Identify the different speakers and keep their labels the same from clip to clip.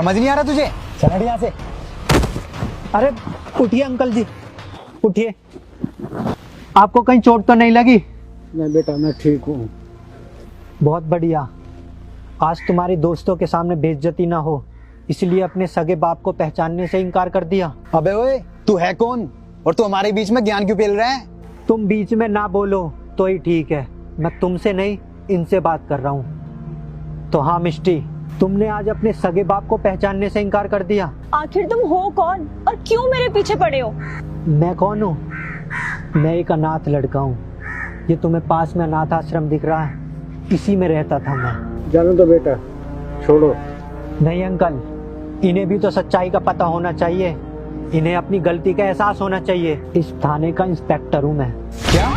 Speaker 1: समझ नहीं आ रहा तुझे? चल हट यहाँ से।
Speaker 2: अरे उठिए अंकल जी, उठिए। आपको कहीं चोट तो नहीं लगी?
Speaker 3: नहीं बेटा, मैं ठीक हूँ।
Speaker 2: बहुत बढ़िया। आज तुम्हारे दोस्तों के सामने बेइज्जती ना हो, इसलिए अपने सगे बाप को पहचानने से इनकार कर दिया।
Speaker 1: अबे ओए, तू है कौन और तू हमारे बीच में ज्ञान क्यों पेल रहा है?
Speaker 2: तुम बीच में ना बोलो तो ही ठीक है। मैं तुमसे नहीं, इनसे बात कर रहा हूँ। तो हाँ मिष्टी, तुमने आज अपने सगे बाप को पहचानने से इनकार कर दिया।
Speaker 4: आखिर तुम हो कौन और क्यों मेरे पीछे पड़े हो?
Speaker 2: मैं कौन हूँ? मैं एक अनाथ लड़का हूँ। ये तुम्हें पास में अनाथ आश्रम दिख रहा है, इसी में रहता था मैं।
Speaker 3: जानो तो बेटा, छोड़ो।
Speaker 2: नहीं अंकल, इन्हें भी तो सच्चाई का पता होना चाहिए। इन्हें अपनी गलती का एहसास होना चाहिए। इस थाने का इंस्पेक्टर हूँ मैं।
Speaker 1: क्या?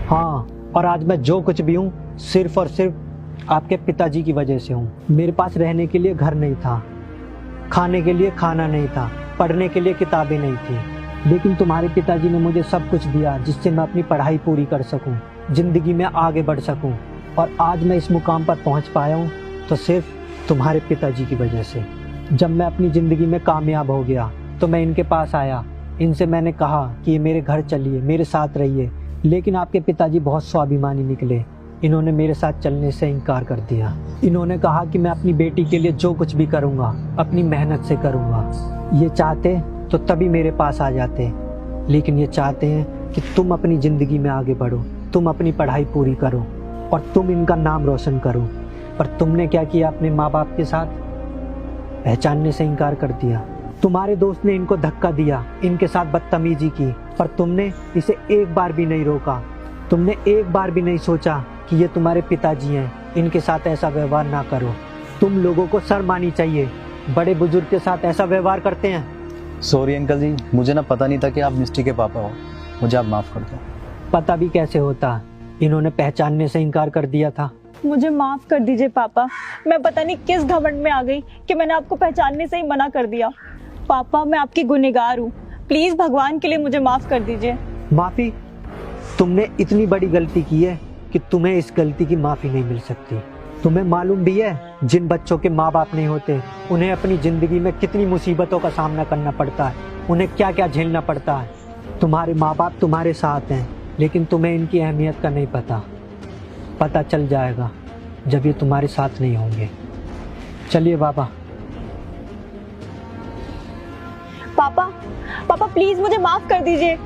Speaker 2: हाँ, और आज मैं जो कुछ भी हूँ सिर्फ और सिर्फ आपके पिताजी की वजह से हूँ। मेरे पास रहने के लिए घर नहीं था, खाने के लिए खाना नहीं था, पढ़ने के लिए किताबें नहीं थी, लेकिन तुम्हारे पिताजी ने मुझे सब कुछ दिया जिससे मैं अपनी पढ़ाई पूरी कर सकूं, जिंदगी में आगे बढ़ सकूं। और आज मैं इस मुकाम पर पहुंच पाया हूं तो सिर्फ तुम्हारे पिताजी की वजह से। जब मैं अपनी ज़िंदगी में कामयाब हो गया तो मैं इनके पास आया। इनसे मैंने कहा कि ये मेरे घर चलिए, मेरे साथ रहिए, लेकिन आपके पिताजी बहुत स्वाभिमानी निकले। इन्होंने मेरे साथ चलने से इनकार कर दिया। इन्होंने कहा कि मैं अपनी बेटी के लिए जो कुछ भी करूँगा अपनी मेहनत से करूँगा। ये चाहते तो तभी मेरे पास आ जाते, लेकिन ये चाहते हैं कि तुम अपनी ज़िंदगी में आगे बढ़ो, तुम अपनी पढ़ाई पूरी करो और तुम इनका नाम रोशन करो। पर तुमने क्या किया अपने माँ बाप के साथ? पहचानने से इनकार कर दिया। तुम्हारे दोस्त ने इनको धक्का दिया, इनके साथ बदतमीजी की, पर तुमने इसे एक बार भी नहीं रोका। तुमने एक बार भी नहीं सोचा कि ये तुम्हारे पिताजी हैं, इनके साथ ऐसा व्यवहार ना करो। तुम लोगों को शर्म आनी चाहिए, बड़े बुजुर्ग के साथ ऐसा व्यवहार करते हैं।
Speaker 5: सॉरी अंकल जी, मुझे ना पता नहीं था कि आप मिष्टी के पापा हो। मुझे आप माफ़ कर दो।
Speaker 2: पता भी कैसे होता, इन्होंने पहचानने से इनकार कर दिया था।
Speaker 4: मुझे माफ कर दीजिए पापा। मैं पता नहीं किस घमंड में आ गई कि मैंने आपको पहचानने से ही मना कर दिया। पापा, मैं आपकी गुनहगार हूँ, प्लीज भगवान के लिए मुझे माफ कर दीजिए।
Speaker 2: माफी? तुमने इतनी बड़ी गलती की है कि तुम्हें इस गलती की माफी नहीं मिल सकती। तुम्हें मालूम भी है जिन बच्चों के माँ बाप नहीं होते उन्हें अपनी जिंदगी में कितनी मुसीबतों का सामना करना पड़ता है, उन्हें क्या क्या झेलना पड़ता है। तुम्हारे माँ बाप तुम्हारे साथ हैं, लेकिन तुम्हें इनकी अहमियत का नहीं पता। पता चल जाएगा जब ये तुम्हारे साथ नहीं होंगे। चलिए बाबा।
Speaker 4: पापा, पापा प्लीज मुझे माफ कर दीजिए।